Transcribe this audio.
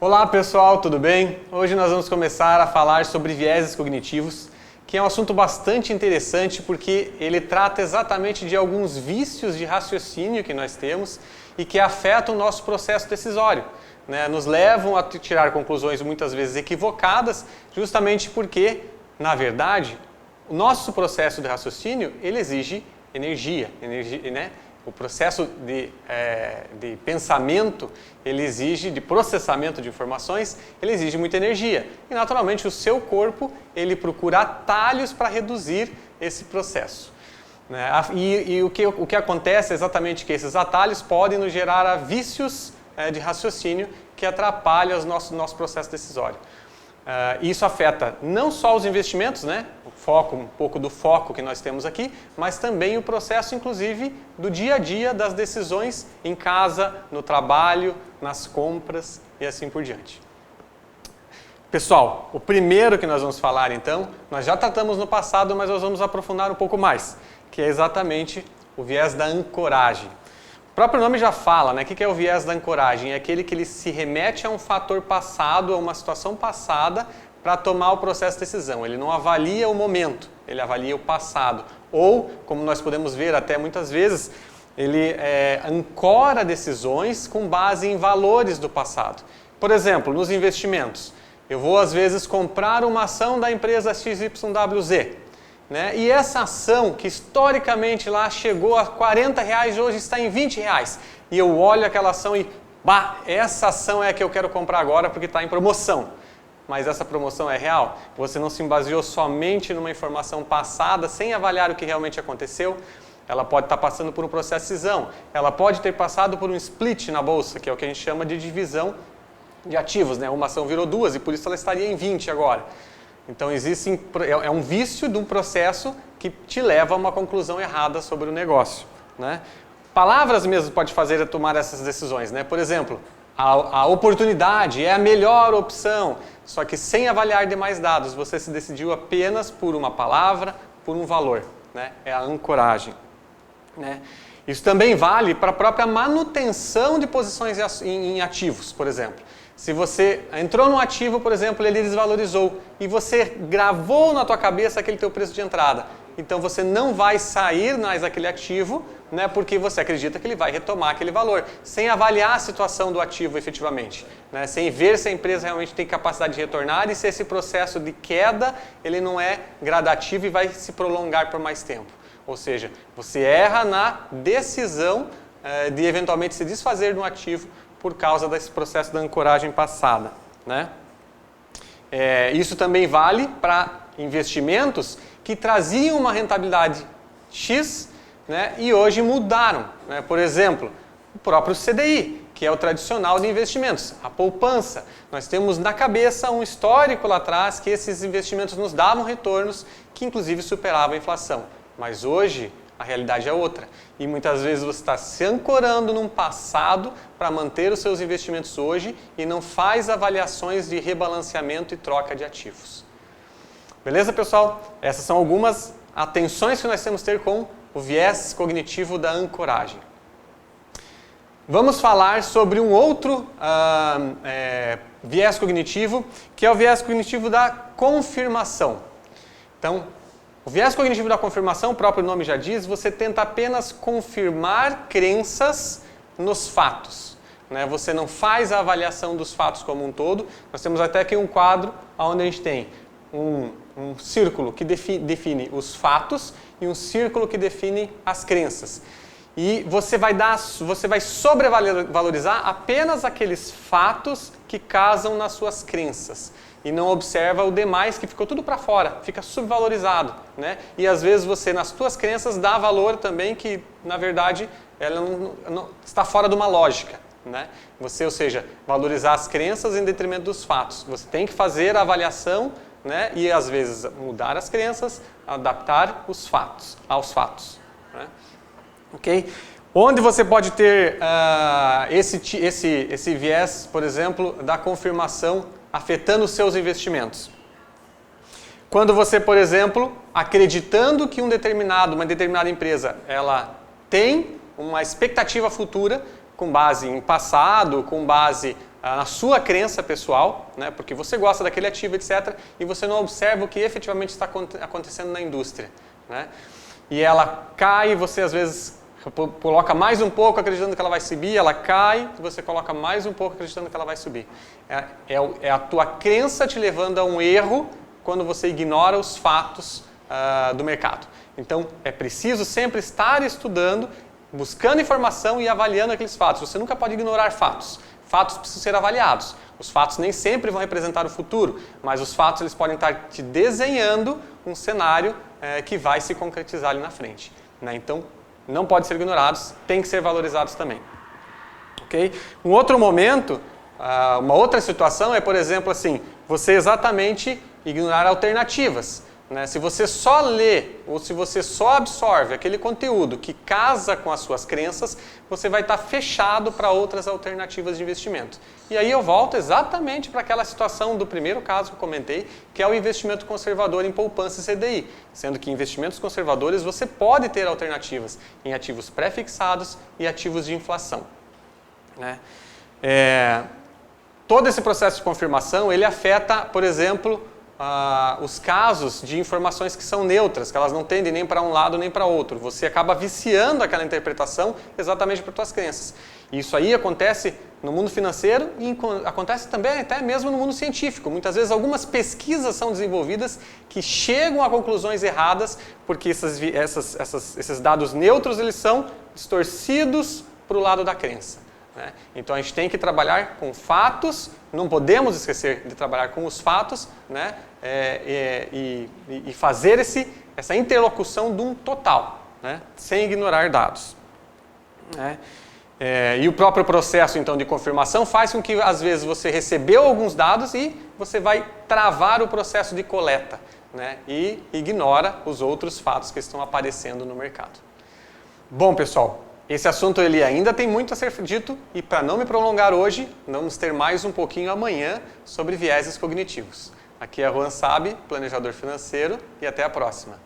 Olá pessoal, tudo bem? Hoje nós vamos começar a falar sobre vieses cognitivos, que é um assunto bastante interessante porque ele trata exatamente de alguns vícios de raciocínio que nós temos e que afetam o nosso processo decisório, né? Nos levam a tirar conclusões muitas vezes equivocadas, justamente porque, na verdade, o nosso processo de raciocínio ele exige energia, né? O processo de pensamento, ele exige, de processamento de informações, ele exige muita energia. E, naturalmente, o seu corpo, ele procura atalhos para reduzir esse processo, né? E o que acontece é exatamente que esses atalhos podem nos gerar vícios de raciocínio que atrapalham o nosso processo decisório. Isso afeta não só os investimentos, né? Um pouco do foco que nós temos aqui, mas também o processo, inclusive, do dia a dia das decisões em casa, no trabalho, nas compras e assim por diante. Pessoal, o primeiro que nós vamos falar, então, nós já tratamos no passado, mas nós vamos aprofundar um pouco mais, que é exatamente o viés da ancoragem. O próprio nome já fala, né? O que é o viés da ancoragem? É aquele que ele se remete a um fator passado, a uma situação passada, para tomar o processo de decisão. Ele não avalia o momento, ele avalia o passado. Ou, como nós podemos ver até muitas vezes, ele ancora decisões com base em valores do passado. Por exemplo, nos investimentos, eu vou às vezes comprar uma ação da empresa XYWZ, né? E essa ação que historicamente lá chegou a R$40, hoje está em R$20. E eu olho aquela ação e, essa ação é a que eu quero comprar agora porque está em promoção. Mas essa promoção é real? Você não se baseou somente numa informação passada, sem avaliar o que realmente aconteceu? Ela pode estar passando por um processo de cisão. Ela pode ter passado por um split na bolsa, que é o que a gente chama de divisão de ativos, né? Uma ação virou duas e por isso ela estaria em 20 agora. Então é um vício de um processo que te leva a uma conclusão errada sobre o negócio, né? Palavras mesmo pode fazer tomar essas decisões, né? Por exemplo, a oportunidade é a melhor opção, só que sem avaliar demais dados, você se decidiu apenas por uma palavra, por um valor, né? É a ancoragem, né? Isso também vale para a própria manutenção de posições em ativos, por exemplo. Se você entrou num ativo, por exemplo, ele desvalorizou e você gravou na tua cabeça aquele teu preço de entrada, então você não vai sair mais daquele ativo, né, porque você acredita que ele vai retomar aquele valor, sem avaliar a situação do ativo efetivamente, né, sem ver se a empresa realmente tem capacidade de retornar e se esse processo de queda ele não é gradativo e vai se prolongar por mais tempo. Ou seja, você erra na decisão de eventualmente se desfazer de um ativo por causa desse processo da ancoragem passada, né? Isso também vale para investimentos que traziam uma rentabilidade X, né, e hoje mudaram, né? Por exemplo, o próprio CDI, que é o tradicional de investimentos, a poupança. Nós temos na cabeça um histórico lá atrás que esses investimentos nos davam retornos que inclusive superavam a inflação. Mas hoje a realidade é outra. E muitas vezes você está se ancorando num passado para manter os seus investimentos hoje e não faz avaliações de rebalanceamento e troca de ativos. Beleza, pessoal? Essas são algumas atenções que nós temos que ter com o viés cognitivo da ancoragem. Vamos falar sobre um outro viés cognitivo, que é o viés cognitivo da confirmação. Então, o viés cognitivo da confirmação, o próprio nome já diz, você tenta apenas confirmar crenças nos fatos, né? Você não faz a avaliação dos fatos como um todo. Nós temos até aqui um quadro onde a gente tem um círculo que define os fatos e um círculo que define as crenças. E você vai sobrevalorizar apenas aqueles fatos que casam nas suas crenças. E não observa o demais que ficou tudo para fora, fica subvalorizado, né? E às vezes você, nas suas crenças, dá valor também que, na verdade, ela não está fora de uma lógica, né? Você, ou seja, valorizar as crenças em detrimento dos fatos. Você tem que fazer a avaliação, né? E às vezes mudar as crenças, adaptar os fatos aos fatos, né? Ok? Onde você pode ter esse viés, por exemplo, da confirmação afetando os seus investimentos? Quando você, por exemplo, acreditando que uma determinada empresa, ela tem uma expectativa futura com base em passado, com base na sua crença pessoal, né, porque você gosta daquele ativo, etc., e você não observa o que efetivamente está acontecendo na indústria. Né? E ela cai, você às vezes coloca mais um pouco acreditando que ela vai subir, ela cai, você coloca mais um pouco acreditando que ela vai subir. É a tua crença te levando a um erro quando você ignora os fatos do mercado. Então, é preciso sempre estar estudando, buscando informação e avaliando aqueles fatos. Você nunca pode ignorar fatos. Fatos precisam ser avaliados. Os fatos nem sempre vão representar o futuro, mas os fatos eles podem estar te desenhando um cenário que vai se concretizar ali na frente. Né? Então, não pode ser ignorados, tem que ser valorizados também. Okay? Um outro momento, uma outra situação é, por exemplo, assim, você exatamente ignorar alternativas. Né? Se você só lê ou se você só absorve aquele conteúdo que casa com as suas crenças, você vai estar fechado para outras alternativas de investimento. E aí eu volto exatamente para aquela situação do primeiro caso que eu comentei, que é o investimento conservador em poupança e CDI. Sendo que em investimentos conservadores você pode ter alternativas em ativos pré-fixados e ativos de inflação. Né? Todo esse processo de confirmação, ele afeta, por exemplo, os casos de informações que são neutras, que elas não tendem nem para um lado nem para outro. Você acaba viciando aquela interpretação exatamente por suas crenças. Isso aí acontece no mundo financeiro e acontece também até mesmo no mundo científico. Muitas vezes algumas pesquisas são desenvolvidas que chegam a conclusões erradas porque esses dados neutros eles são distorcidos para o lado da crença. Né? Então a gente tem que trabalhar com fatos, não podemos esquecer de trabalhar com os fatos, né? E fazer essa interlocução de um total, né? Sem ignorar dados. Né? E o próprio processo então de confirmação faz com que às vezes você recebeu alguns dados e você vai travar o processo de coleta, né? E ignora os outros fatos que estão aparecendo no mercado. Bom, pessoal, esse assunto ele ainda tem muito a ser dito e para não me prolongar hoje, vamos ter mais um pouquinho amanhã sobre vieses cognitivos. Aqui é Juan Sabe, planejador financeiro, e até a próxima.